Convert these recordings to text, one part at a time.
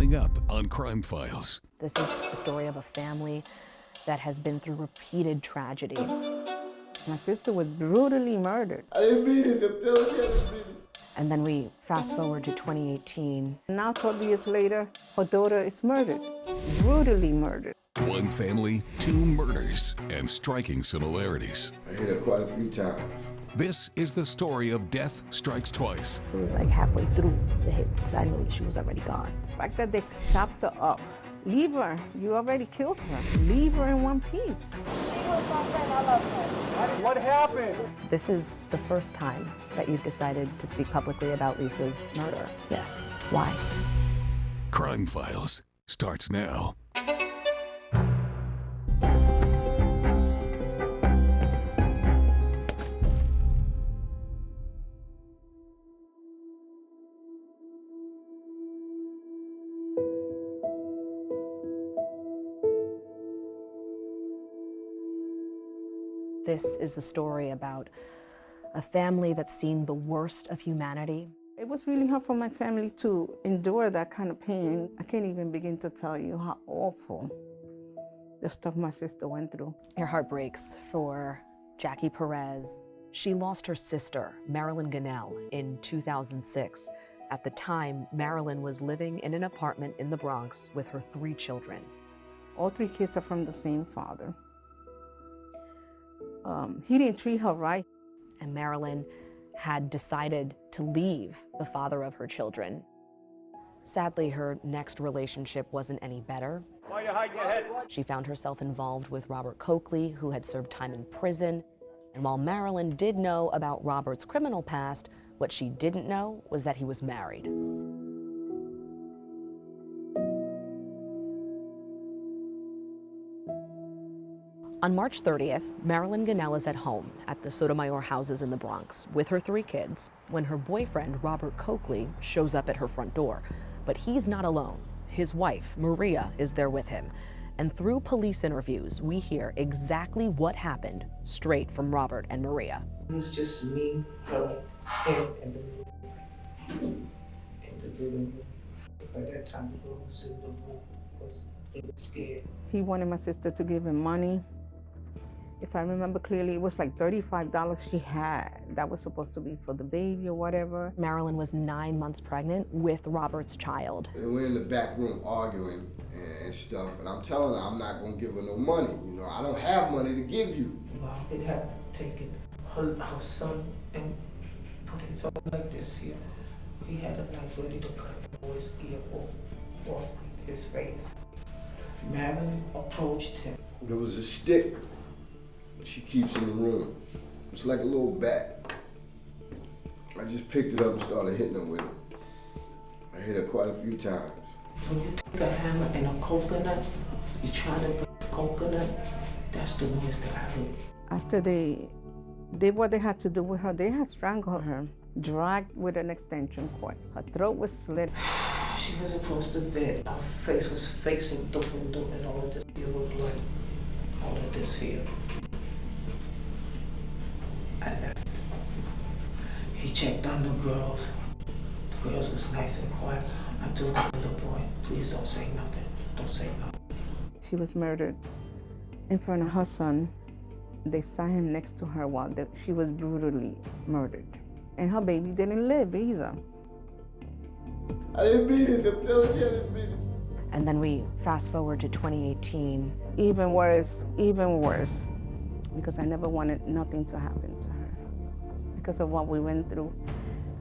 Coming up on Crime Files. This is the story of a family that has been through repeated tragedy. My sister was brutally murdered. I didn't mean it. I'm telling you, I didn't mean it. And then we fast forward to 2018. Now, 12 years later, her daughter is murdered, brutally murdered. One family, two murders, and striking similarities. I hit her quite a few times. This is the story of Death Strikes Twice. It was like halfway through the hits, I knew she was already gone. The fact that they chopped her up. Leave her. You already killed her. Leave her in one piece. She was my friend. I love her. What happened? This is the first time that you've decided to speak publicly about Lisa's murder. Yeah. Why? Crime Files starts now. This is a story about a family that's seen the worst of humanity. It was really hard for my family to endure that kind of pain. I can't even begin to tell you how awful the stuff my sister went through. Your heart breaks for Jackie Perez. She lost her sister, Marilyn Ginel, in 2006. At the time, Marilyn was living in an apartment in the Bronx with her 3 children. All 3 kids are from the same father. He didn't treat her right. And Marilyn had decided to leave the father of her children. Sadly, her next relationship wasn't any better. Why are you hiding your head? She found herself involved with Robert Coakley, who had served time in prison. And while Marilyn did know about Robert's criminal past, what she didn't know was that he was married. On March 30th, Marilyn Ginel is at home at the Sotomayor houses in the Bronx with her 3 kids when her boyfriend, Robert Coakley, shows up at her front door. But he's not alone. His wife, Maria, is there with him. And through police interviews, we hear exactly what happened straight from Robert and Maria. It was just me, her, him, and the room. By that time, the girl was in the room because he was scared. He wanted my sister to give him money. If I remember clearly, it was like $35 she had. That was supposed to be for the baby or whatever. Marilyn was 9 months pregnant with Robert's child. And we're in the back room arguing and stuff, and I'm telling her I'm not gonna give her no money. You know, I don't have money to give you. Well, it had taken her son and put his arm like this here. He had a knife ready to cut the boy's ear off his face. Marilyn approached him. There was a stick she keeps in the room. It's like a little bat. I just picked it up and started hitting her with it. I hit her quite a few times. When you take a hammer and a coconut, you try to break the coconut, that's the noise that I heard. After they did what they had to do with her, they had strangled her, dragged with an extension cord. Her throat was slit. She was across the bed. Her face was facing the window and all of this here was blood. All of this here. I left. He checked on the girls. The girls was nice and quiet. I told the little boy, please don't say nothing. Don't say nothing. She was murdered in front of her son. They saw him next to her while she was brutally murdered. And her baby didn't live either. I didn't mean it. I'm telling you, I didn't mean it. And then we fast forward to 2018. Even worse, because I never wanted nothing to happen to her because of what we went through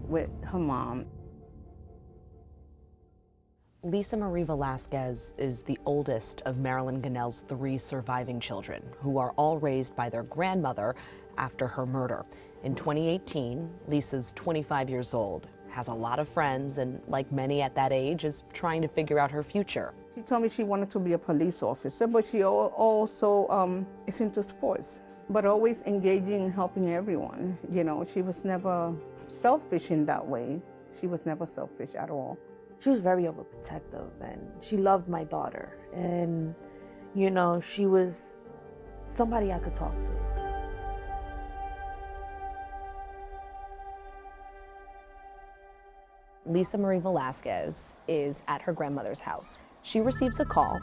with her mom. Lisa Marie Velasquez is the oldest of Marilyn Ginel's 3 surviving children, who are all raised by their grandmother after her murder. In 2018, Lisa's 25 years old, has a lot of friends, and like many at that age, is trying to figure out her future. She told me she wanted to be a police officer, but she also is into sports, but always engaging and helping everyone. You know, she was never selfish in that way. She was never selfish at all. She was very overprotective, and she loved my daughter. And, you know, she was somebody I could talk to. Lisa Marie Velasquez is at her grandmother's house. She receives a call.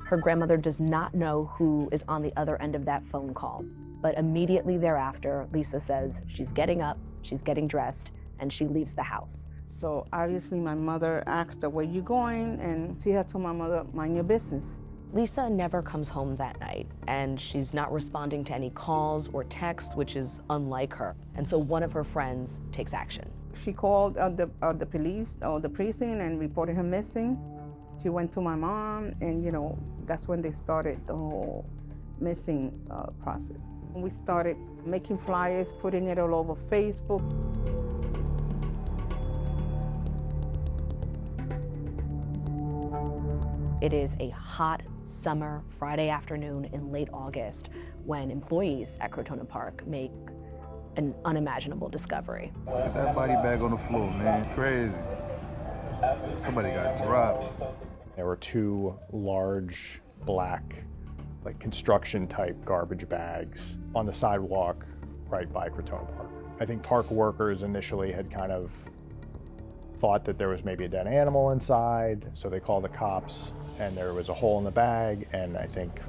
Her grandmother does not know who is on the other end of that phone call, but immediately thereafter, Lisa says she's getting up, she's getting dressed, and she leaves the house. So obviously my mother asked her, where you going? And she had told my mother, mind your business. Lisa never comes home that night, and she's not responding to any calls or texts, which is unlike her. And so one of her friends takes action. She called the police or the precinct and reported her missing. She went to my mom, and that's when they started the whole missing process. We started making flyers, putting it all over Facebook. It is a hot summer Friday afternoon in late August when employees at Crotona Park make an unimaginable discovery. That body bag on the floor, man, crazy. Somebody got dropped. There were two large black, construction type garbage bags on the sidewalk right by Crotona Park. I think park workers initially had kind of thought that there was maybe a dead animal inside, so they called the cops, and there was a hole in the bag, and I think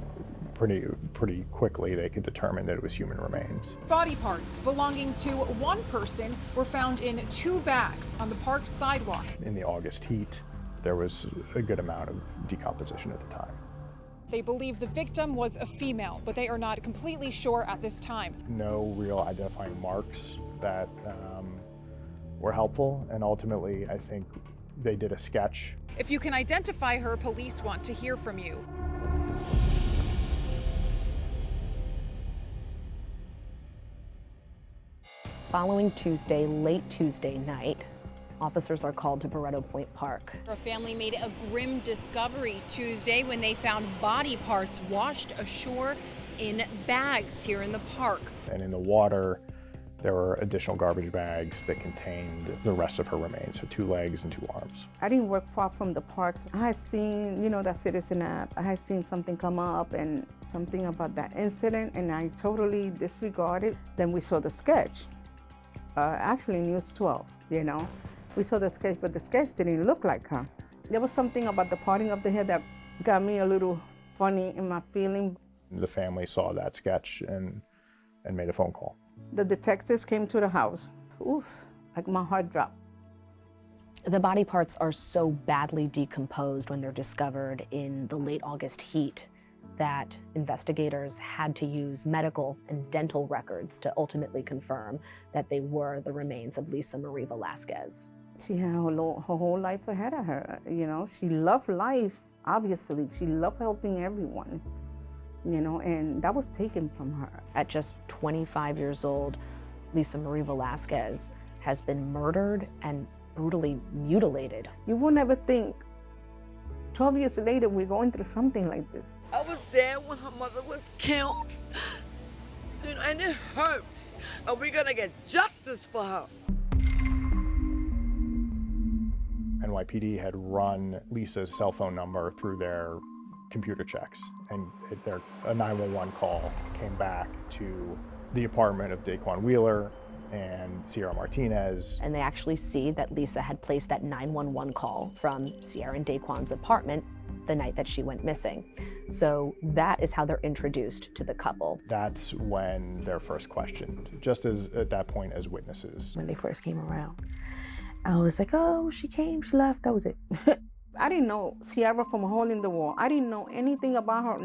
pretty quickly they could determine that it was human remains. Body parts belonging to one person were found in 2 bags on the park sidewalk. In the August heat, there was a good amount of decomposition at the time. They believe the victim was a female, but they are not completely sure at this time. No real identifying marks that were helpful, and ultimately I think they did a sketch. If you can identify her, police want to hear from you. Following Tuesday, late Tuesday night, officers are called to Barretto Point Park. Her family made a grim discovery Tuesday when they found body parts washed ashore in bags here in the park. And in the water, there were additional garbage bags that contained the rest of her remains, so 2 legs and 2 arms. I didn't work far from the parks. I had seen, that Citizen app. I had seen something come up and something about that incident, and I totally disregarded. Then we saw the sketch. Actually, News 12, We saw the sketch, but the sketch didn't look like her. There was something about the parting of the hair that got me a little funny in my feeling. The family saw that sketch and made a phone call. The detectives came to the house. Oof, like my heart dropped. The body parts are so badly decomposed when they're discovered in the late August heat that investigators had to use medical and dental records to ultimately confirm that they were the remains of Lisa Marie Velasquez. She had her whole life ahead of her, She loved life, obviously. She loved helping everyone, and that was taken from her. At just 25 years old, Lisa Marie Velasquez has been murdered and brutally mutilated. You would never think 12 years later we're going through something like this. I was there when her mother was killed, and it hurts, and we're gonna get justice for her. NYPD had run Lisa's cell phone number through their computer checks, and a 911 call came back to the apartment of Daquan Wheeler and Sierra Martinez. And they actually see that Lisa had placed that 911 call from Sierra and Daquan's apartment the night that she went missing. So that is how they're introduced to the couple. That's when they're first questioned, just as at that point as witnesses. When they first came around, I was like, oh, she came, she left, that was it. I didn't know Sierra from a hole in the wall. I didn't know anything about her,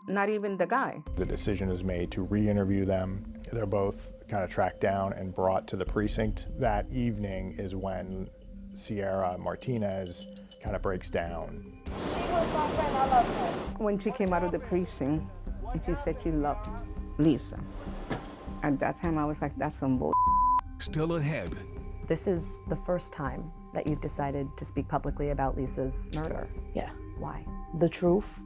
not even the guy. The decision is made to re-interview them. They're both kind of tracked down and brought to the precinct. That evening is when Sierra Martinez kind of breaks down. She was my friend, I love her. When she came out of the precinct, and she said she loved Lisa. At that time, I was like, that's some bull. Still ahead. This is the first time that you've decided to speak publicly about Lisa's murder. Yeah. Why? The truth.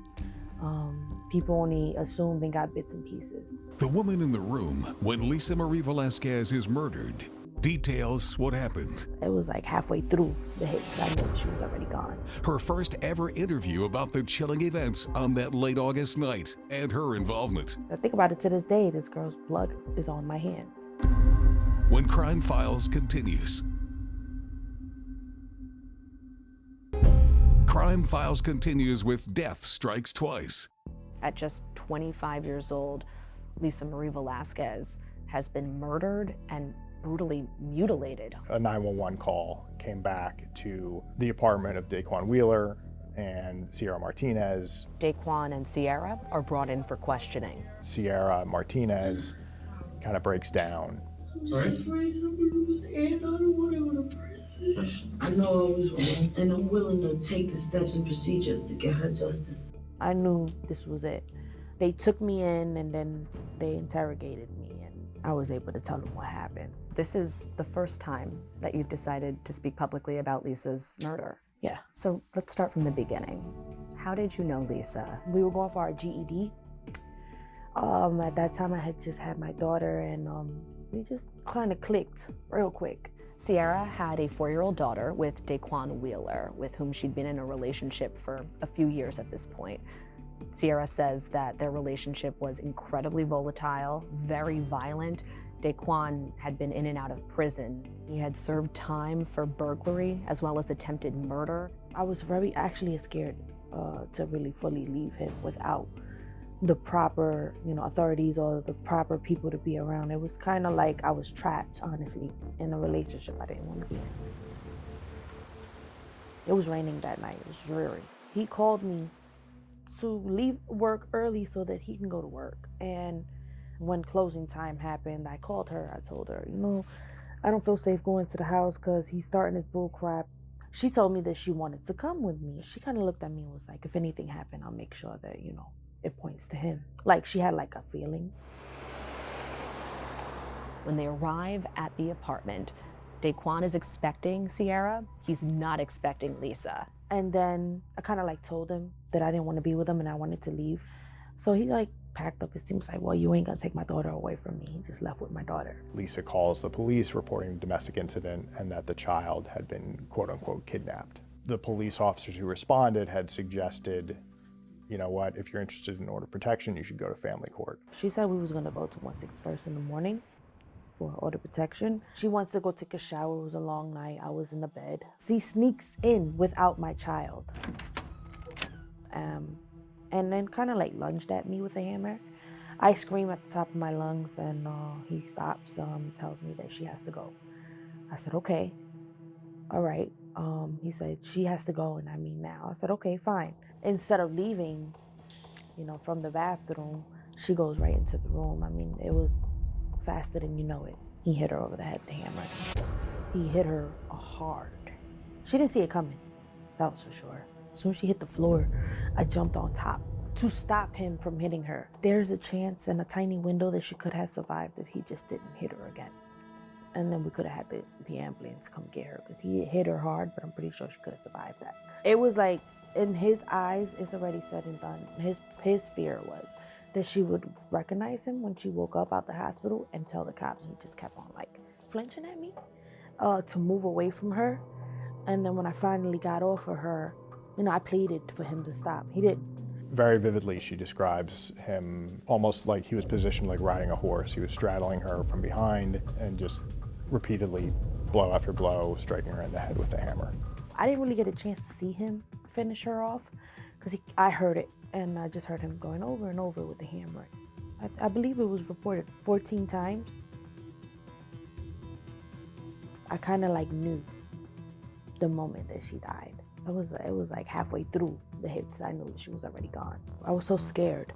People only assume they got bits and pieces. The woman in the room when Lisa Marie Velasquez is murdered details what happened. It was like halfway through the hits, I knew she was already gone. Her first ever interview about the chilling events on that late August night and her involvement. I think about it to this day, this girl's blood is on my hands. When Crime Files continues. Crime Files continues with Death Strikes Twice. At just 25 years old, Lisa Marie Velasquez has been murdered and brutally mutilated. A 911 call came back to the apartment of Daquan Wheeler and Sierra Martinez. Daquan and Sierra are brought in for questioning. Sierra Martinez kind of breaks down. I'm just afraid I'm gonna lose Ann. I don't want to go to prison. I know I was wrong, and I'm willing to take the steps and procedures to get her justice. I knew this was it. They took me in and then they interrogated me, and I was able to tell them what happened. This is the first time that you've decided to speak publicly about Lisa's murder. Yeah. So let's start from the beginning. How did you know Lisa? We were going for our GED. At that time, I had just had my daughter, and we just kind of clicked real quick. Sierra had a 4-year-old daughter with Daquan Wheeler, with whom she'd been in a relationship for a few years at this point. Sierra says that their relationship was incredibly volatile, very violent. Daquan had been in and out of prison. He had served time for burglary as well as attempted murder. I was actually scared to really fully leave him without the proper, authorities or the proper people to be around. It was kind of like I was trapped, honestly, in a relationship I didn't want to be in. It was raining that night. It was dreary. He called me to leave work early so that he can go to work. And when closing time happened, I called her. I told her, I don't feel safe going to the house because he's starting his bull crap. She told me that she wanted to come with me. She kind of looked at me and was like, if anything happened, I'll make sure that, it points to him. Like she had like a feeling. When they arrive at the apartment, Daquan is expecting Sierra. He's not expecting Lisa. And then I kind of told him that I didn't want to be with him and I wanted to leave. So he packed up his team. Was like, well, you ain't gonna take my daughter away from me. He just left with my daughter. Lisa calls the police reporting a domestic incident and that the child had been quote unquote kidnapped. The police officers who responded had suggested, you know what, if you're interested in order of protection, you should go to family court. She said we was gonna go to 161st in the morning for order of protection. She wants to go take a shower. It was a long night. I was in the bed. She sneaks in without my child. And then kind of lunged at me with a hammer. I scream at the top of my lungs and he stops, tells me that she has to go. I said, okay, all right. He said, she has to go and I mean now. I said, okay, fine. Instead of leaving, from the bathroom, she goes right into the room. I mean, it was faster than you know it. He hit her over the head with the hammer. He hit her hard. She didn't see it coming, that was for sure. As soon as she hit the floor, I jumped on top to stop him from hitting her. There's a chance and a tiny window that she could have survived if he just didn't hit her again. And then we could have had the ambulance come get her because he hit her hard, but I'm pretty sure she could have survived that. It was like, in his eyes, it's already said and done. His fear was that she would recognize him when she woke up out the hospital and tell the cops, and he just kept on flinching at me to move away from her. And then when I finally got off of her, I pleaded for him to stop. He didn't. Very vividly, she describes him almost like he was positioned like riding a horse. He was straddling her from behind and just repeatedly, blow after blow, striking her in the head with a hammer. I didn't really get a chance to see him finish her off because I heard it and I just heard him going over and over with the hammer. I believe it was reported 14 times. I kind of knew the moment that she died. It was halfway through the hits, I knew that she was already gone. I was so scared.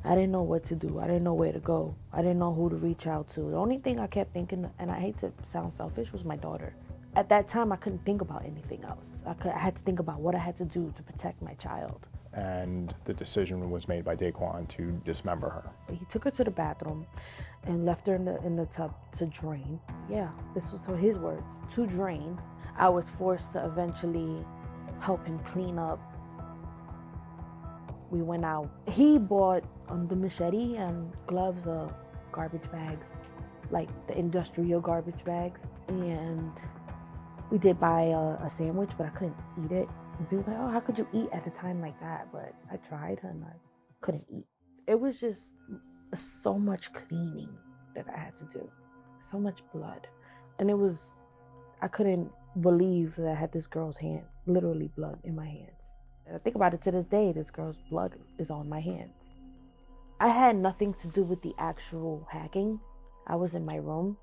I didn't know what to do. I didn't know where to go. I didn't know who to reach out to. The only thing I kept thinking, and I hate to sound selfish, was my daughter. At that time, I couldn't think about anything else. I had to think about what I had to do to protect my child. And the decision was made by Daquan to dismember her. He took her to the bathroom and left her in the tub to drain. Yeah, this was his words, to drain. I was forced to eventually help him clean up. We went out. He bought the machete and gloves, garbage bags, like the industrial garbage bags. And we did buy a sandwich, but I couldn't eat it. And people were like, oh, how could you eat at a time like that? But I tried and I couldn't eat. It was just so much cleaning that I had to do. So much blood. And I couldn't believe that I had this girl's hand, literally blood in my hands. I think about it to this day, this girl's blood is on my hands. I had nothing to do with the actual hacking. I was in my room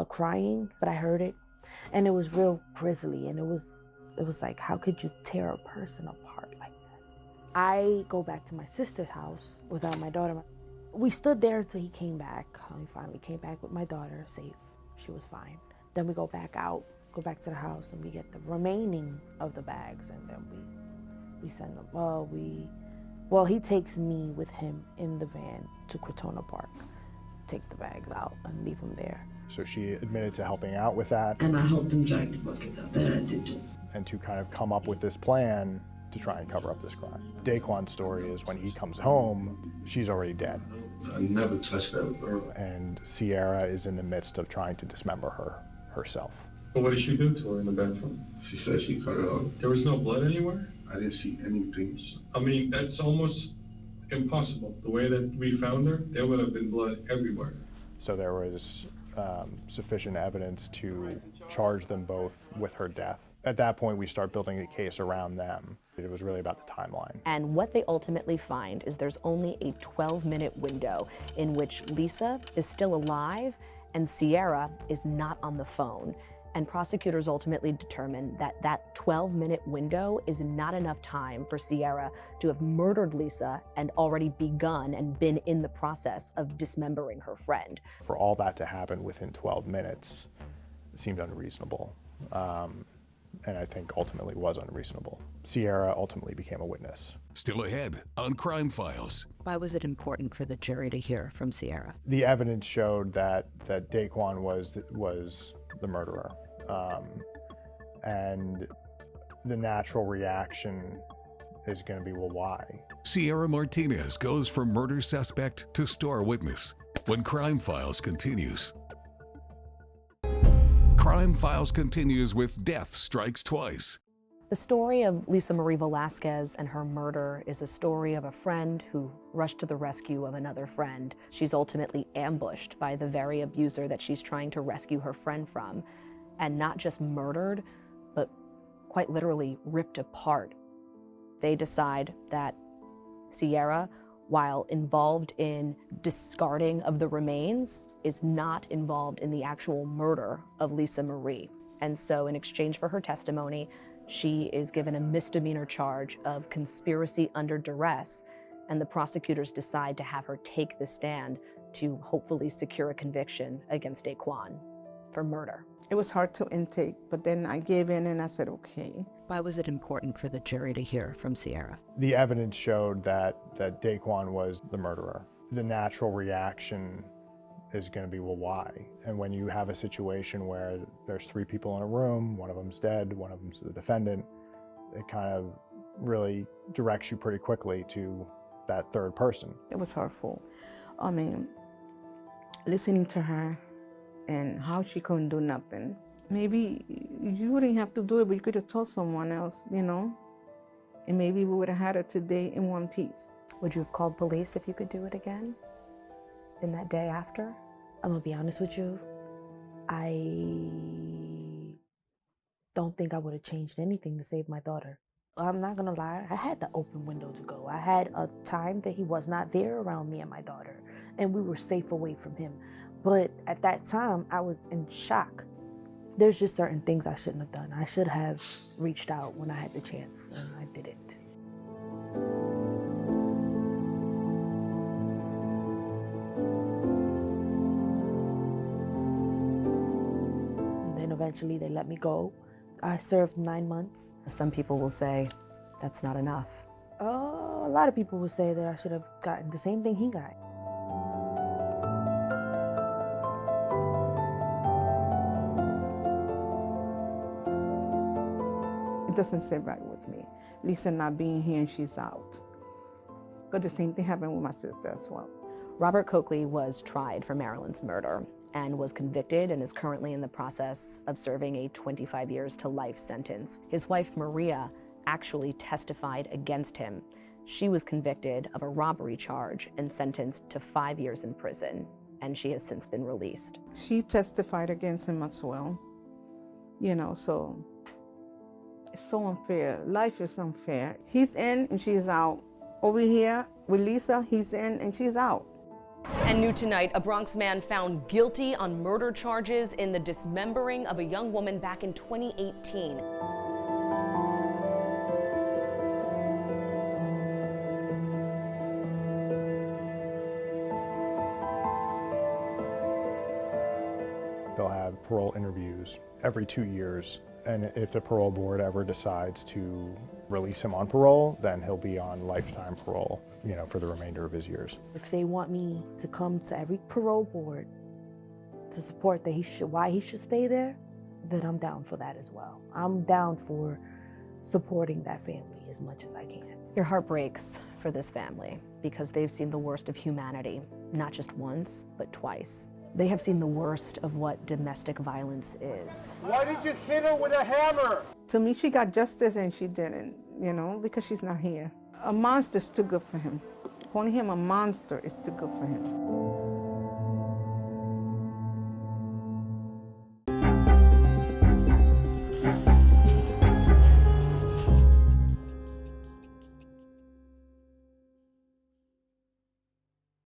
crying, but I heard it, and it was real grisly, and it was like, how could you tear a person apart like that? I go back to my sister's house without my daughter. We stood there until he came back. He finally came back with my daughter, safe. She was fine. Then we go back out, go back to the house, and we get the remaining of the bags, and then we send them. Well, he takes me with him in the van to Crotona Park, take the bags out and leave them there. So she admitted to helping out with that. And I helped him drag the buckets out. That I did too. And to kind of come up with this plan to try and cover up this crime. Daquan's story is when he comes home, she's already dead. I never touched that girl. And Sierra is in the midst of trying to dismember her herself. But what did she do to her in the bathroom? She said she cut her off. There was no blood anywhere? I didn't see anything. I mean, that's almost impossible. The way that we found her, there would have been blood everywhere. So there was sufficient evidence to charge them both with her death. At that point, we start building a case around them. It was really about the timeline. And what they ultimately find is there's only a 12-minute window in which Lisa is still alive and Sierra is not on the phone. And prosecutors ultimately determined that that 12-minute window is not enough time for Sierra to have murdered Lisa and already begun and been in the process of dismembering her friend. For all that to happen within 12 minutes, it seemed unreasonable. And I think ultimately was unreasonable. Sierra ultimately became a witness. Still ahead on Crime Files. Why was it important for the jury to hear from Sierra? The evidence showed that Daquan was the murderer. And the natural reaction is going to be, well, why? Sierra Martinez goes from murder suspect to star witness when Crime Files continues. Crime Files continues with Death Strikes Twice. The story of Lisa Marie Velasquez and her murder is a story of a friend who rushed to the rescue of another friend. She's ultimately ambushed by the very abuser that she's trying to rescue her friend from, and not just murdered, but quite literally ripped apart. They decide that Sierra, while involved in discarding of the remains, is not involved in the actual murder of Lisa Marie. And so in exchange for her testimony, she is given a misdemeanor charge of conspiracy under duress, and the prosecutors decide to have her take the stand to hopefully secure a conviction against Daquan for murder. It was hard to intake, but then I gave in and I said, okay. Why was it important for the jury to hear from Sierra? The evidence showed that Daquan was the murderer. The natural reaction is going to be, well, why? And when you have a situation where there's 3 people in a room, one of them's dead, one of them's the defendant, it kind of really directs you pretty quickly to that third person. It was hurtful. I mean, listening to her and how she couldn't do nothing. Maybe you wouldn't have to do it, but you could have told someone else, you know? And maybe we would have had her today in one piece. Would you have called police if you could do it again? In that day after? I'm gonna be honest with you, I don't think I would have changed anything to save my daughter. I'm not gonna lie, I had the open window to go. I had a time that he was not there around me and my daughter, and we were safe away from him. But at that time, I was in shock. There's just certain things I shouldn't have done. I should have reached out when I had the chance, and I didn't. Eventually they let me go. I served 9 months. Some people will say that's not enough. A lot of people will say that I should have gotten the same thing he got. It doesn't sit right with me. Lisa not being here and she's out. But the same thing happened with my sister as well. Robert Coakley was tried for Marilyn's murder and was convicted and is currently in the process of serving a 25 years to life sentence. His wife, Maria, actually testified against him. She was convicted of a robbery charge and sentenced to 5 years in prison, and she has since been released. She testified against him as well. You know, so it's so unfair. Life is unfair. He's in and she's out. Over here with Lisa, he's in and she's out. And new tonight, a Bronx man found guilty on murder charges in the dismembering of a young woman back in 2018. They'll have parole interviews every 2 years, and if the parole board ever decides to release him on parole, then he'll be on lifetime parole, you know, for the remainder of his years. If they want me to come to every parole board to support that why he should stay there, then I'm down for that as well. I'm down for supporting that family as much as I can. Your heart breaks for this family because they've seen the worst of humanity, not just once, but twice. They have seen the worst of what domestic violence is. Why did you hit her with a hammer? To me, she got justice and she didn't, you know, because she's not here. A monster's too good for him. Calling him a monster is too good for him.